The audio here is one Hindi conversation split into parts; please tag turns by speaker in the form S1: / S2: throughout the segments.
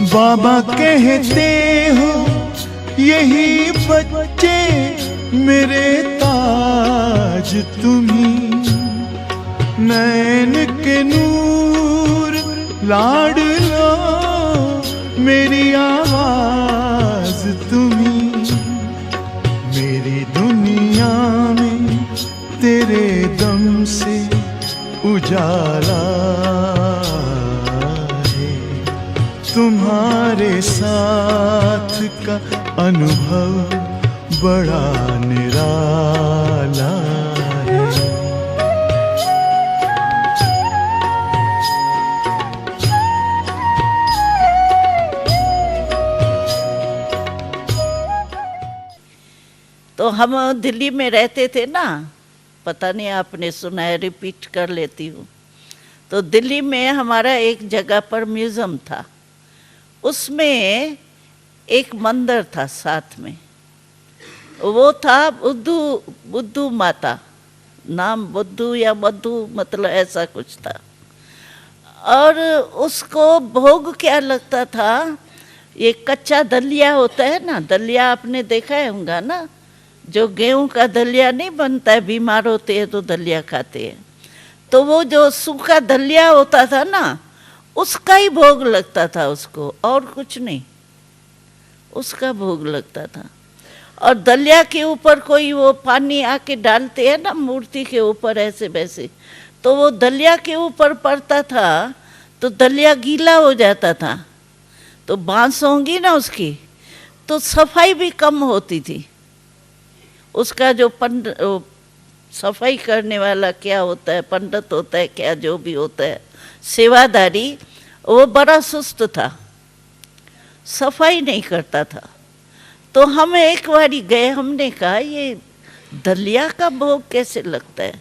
S1: बाबा कहते हो यही बच्चे मेरे ताज तुम्ही, नैन के नूर लाडलो मेरी आवाज तुम्ही, मेरी दुनिया में तेरे दम से उजाला है, तुम्हारे साथ का अनुभव बड़ा निराला है।
S2: तो हम दिल्ली में रहते थे ना, पता नहीं आपने सुना है, रिपीट कर लेती हूँ। तो दिल्ली में हमारा एक जगह पर म्यूज़ियम था, उसमें एक मंदिर था साथ में, वो था बुद्धू माता, नाम बुद्धू या मधु मतलब ऐसा कुछ था। और उसको भोग क्या लगता था, ये कच्चा दलिया होता है ना, दलिया आपने देखा है होगा ना, जो गेहूं का दलिया नहीं बनता है, बीमार होते हैं तो दलिया खाते हैं, तो वो जो सूखा दलिया होता था ना, उसका ही भोग लगता था उसको, और कुछ नहीं, उसका भोग लगता था। और दलिया के ऊपर कोई वो पानी आके डालते हैं ना मूर्ति के ऊपर ऐसे वैसे, तो वो दलिया के ऊपर पड़ता था तो दलिया गीला हो जाता था, तो बांस होंगी ना उसकी, तो सफाई भी कम होती थी। उसका जो सफाई करने वाला क्या होता है, पंडित होता है क्या, जो भी होता है सेवादारी, वो बड़ा सुस्त था, सफाई नहीं करता था। तो हम एक बारी गए, हमने कहा ये दलिया का भोग कैसे लगता है,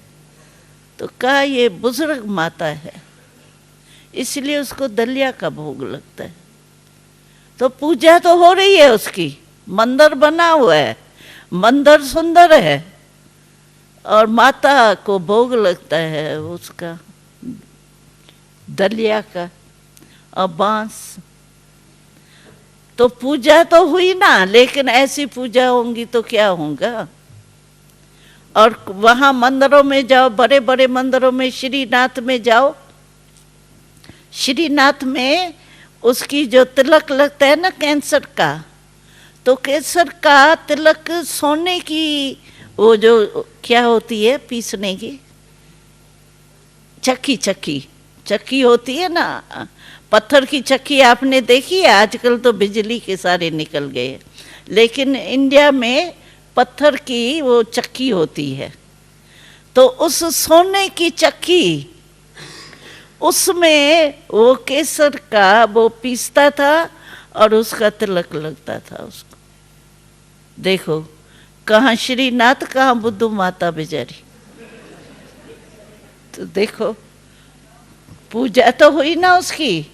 S2: तो कहा ये बुजुर्ग माता है इसलिए उसको दलिया का भोग लगता है। तो पूजा तो हो रही है उसकी, मंदिर बना हुआ है, मंदिर सुंदर है, और माता को भोग लगता है उसका दलिया का और बांस। तो पूजा तो हुई ना, लेकिन ऐसी पूजा होंगी तो क्या होगा। और वहाँ मंदिरों में जाओ, बड़े बड़े मंदिरों में, श्रीनाथ में जाओ, श्रीनाथ में उसकी जो तिलक लगता है ना कैंसर का, तो कैंसर का तिलक सोने की वो जो क्या होती है पीसने की चक्की होती है ना, पत्थर की चक्की आपने देखी है, आजकल तो बिजली के सारे निकल गए, लेकिन इंडिया में पत्थर की वो चक्की होती है। तो उस सोने की चक्की, उसमें वो केसर का वो पीसता था और उसका तिलक लगता था उसको। देखो कहाँ श्रीनाथ, कहाँ बुद्धू माता बेचारी। तो देखो पूजा तो हुई ना उसकी,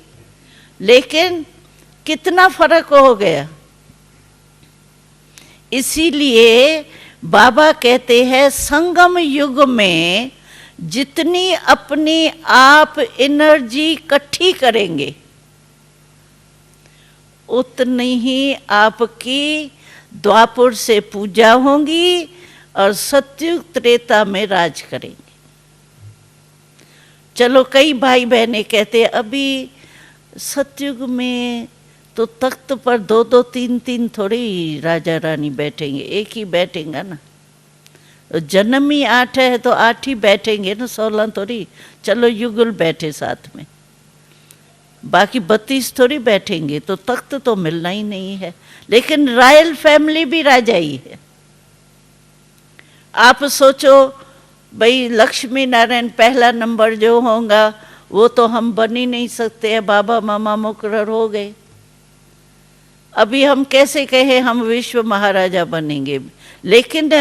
S2: लेकिन कितना फर्क हो गया। इसीलिए बाबा कहते हैं संगम युग में जितनी अपनी आप एनर्जी इकट्ठी करेंगे, उतनी ही आपकी द्वापर से पूजा होंगी और सतयुग त्रेता में राज करेंगे। चलो कई भाई बहने कहते हैं अभी सतयुग में तो तख्त पर 2-2 3-3 थोड़ी राजा रानी बैठेंगे, एक ही बैठेगा ना। तो जन्म ही 8 है तो 8 ही बैठेंगे ना, 16 थोड़ी। चलो युगल बैठे साथ में, बाकी 32 थोड़ी बैठेंगे, तो तख्त तो मिलना ही नहीं है। लेकिन रॉयल फैमिली भी राजा ही है। आप सोचो भाई लक्ष्मी नारायण पहला नंबर जो होगा वो तो हम बन ही नहीं सकते हैं, बाबा मामा मुकर्रर हो गए। अभी हम कैसे कहे हम विश्व महाराजा बनेंगे, लेकिन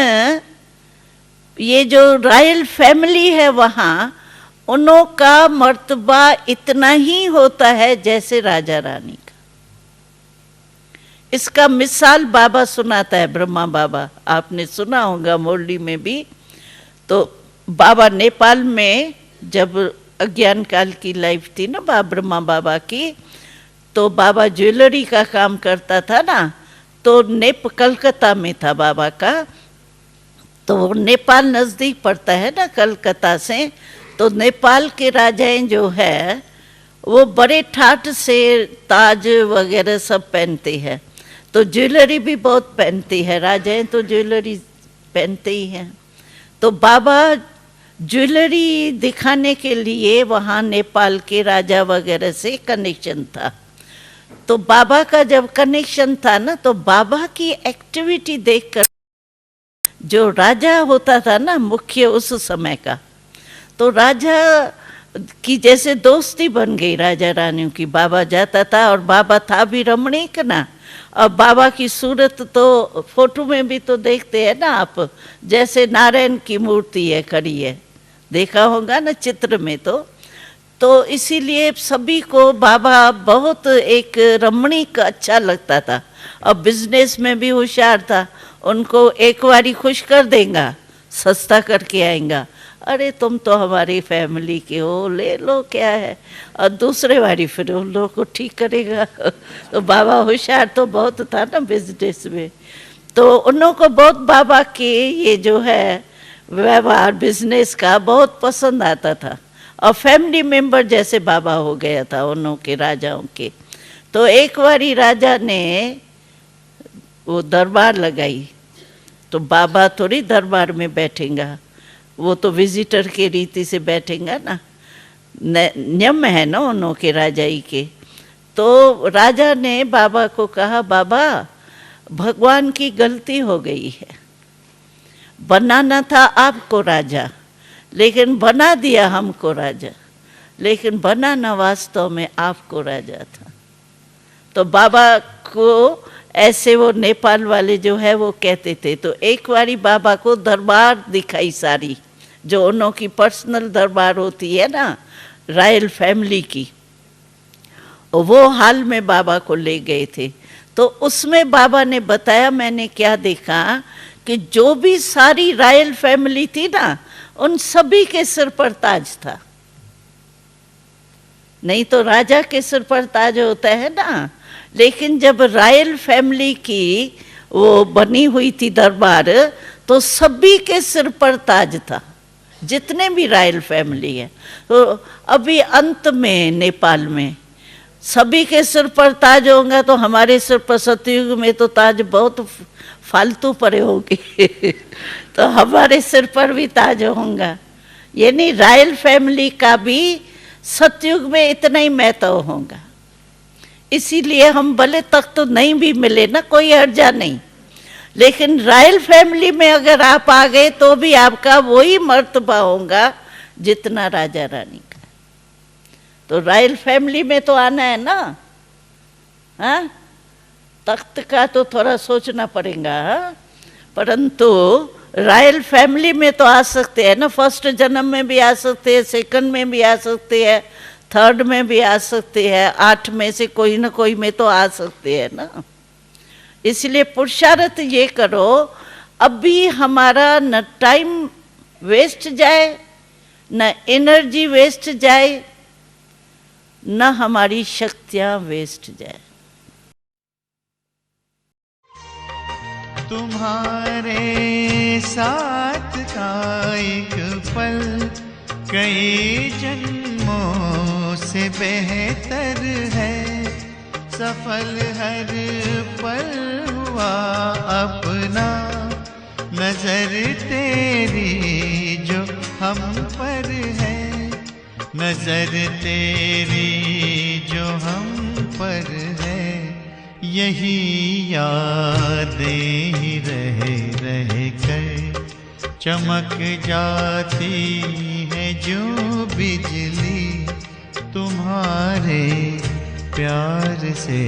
S2: ये जो रॉयल फैमिली है वहाँ, उन्हों का मर्तबा इतना ही होता है जैसे राजा रानी का। इसका मिसाल बाबा सुनाता है, ब्रह्मा बाबा, आपने सुना होगा मुरली में भी। तो बाबा नेपाल में जब अज्ञान काल की लाइफ थी ना ब्रह्मा बाबा की, तो बाबा ज्वेलरी का काम करता था ना, तो कलकत्ता में था बाबा का, तो नेपाल नज़दीक पड़ता है ना कलकत्ता से, तो नेपाल के राजाएं जो है वो बड़े ठाठ से ताज वगैरह सब पहनते हैं, तो ज्वेलरी भी बहुत पहनती है, राजाएं तो ज्वेलरी पहनते ही हैं। तो बाबा ज्वेलरी दिखाने के लिए वहाँ नेपाल के राजा वगैरह से कनेक्शन था। तो बाबा का जब कनेक्शन था ना, तो बाबा की एक्टिविटी देखकर जो राजा होता था ना मुख्य उस समय का, तो राजा की जैसे दोस्ती बन गई राजा रानियों की। बाबा जाता था और बाबा था भी रमणीक ना, और बाबा की सूरत तो फोटो में भी तो देखते हैं ना आप, जैसे नारायण की मूर्ति है खड़ी है, देखा होगा ना चित्र में। तो इसीलिए सभी को बाबा बहुत एक रमणीक अच्छा लगता था, और बिजनेस में भी होशियार था। उनको एक बारी खुश कर देगा, सस्ता करके आएगा, अरे तुम तो हमारी फैमिली के हो, ले लो क्या है, और दूसरे बारी फिर उन लोगों को ठीक करेगा। तो बाबा होशियार तो बहुत था ना बिजनेस में, तो उन लोगों को बहुत बाबा के ये जो है व्यवहार बिजनेस का बहुत पसंद आता था, और फैमिली मेंबर जैसे बाबा हो गया था उन लोगों के राजाओं के। तो एक बारी राजा ने वो दरबार लगाई, तो बाबा थोड़ी दरबार में बैठेगा, वो तो विजिटर के रीति से बैठेगा ना, नियम है ना उन्हों के राजाई के। तो राजा ने बाबा को कहा, बाबा भगवान की गलती हो गई है, बनाना था आपको राजा, लेकिन बना दिया हमको राजा, लेकिन बनाना वास्तव में आपको राजा था। तो बाबा को ऐसे वो नेपाल वाले जो है वो कहते थे। तो एक बारी बाबा को दरबार दिखाई सारी, जो उन्हों की पर्सनल दरबार होती है ना रॉयल फैमिली की, वो हाल में बाबा को ले गए थे। तो उसमें बाबा ने बताया, मैंने क्या देखा कि जो भी सारी रॉयल फैमिली थी ना, उन सभी के सिर पर ताज था। नहीं तो राजा के सिर पर ताज होता है ना, लेकिन जब रॉयल फैमिली की वो बनी हुई थी दरबार, तो सभी के सिर पर ताज था, जितने भी रॉयल फैमिली है। तो अभी अंत में नेपाल में सभी के सिर पर ताज होगा, तो हमारे सिर पर सतयुग में तो ताज बहुत फालतू पड़े होंगे तो हमारे सिर पर भी ताज होगा, यानी रॉयल फैमिली का भी सतयुग में इतना ही महत्व होगा। इसीलिए हम भले तक तो नहीं भी मिले ना, कोई हर्जा नहीं, लेकिन रॉयल फैमिली में अगर आप आ गए तो भी आपका वही मर्तबा होगा जितना राजा रानी का। तो रॉयल फैमिली में तो आना है ना, हाँ, तख्त का तो थोड़ा सोचना पड़ेगा, हाँ? परंतु रॉयल फैमिली में तो आ सकते हैं ना, फर्स्ट जन्म में भी आ सकते हैं, सेकंड में भी आ सकते हैं, थर्ड में भी आ सकते हैं, 8 में से कोई ना कोई में तो आ सकते हैं ना। इसलिए पुरुषार्थ ये करो, अभी हमारा न टाइम वेस्ट जाए, न एनर्जी वेस्ट जाए, न हमारी शक्तियां वेस्ट जाए।
S1: तुम्हारे साथ का एक पल कई जन्मों से बेहतर है, सफल हर पल हुआ अपना, नजर तेरी जो हम पर है, नजर तेरी जो हम पर है, यही यादें ही रह रह कर चमक जाती है जो बिजली तुम्हारे प्यार से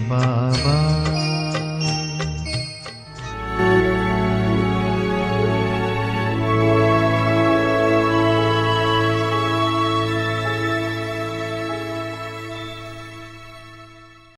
S1: बाबा।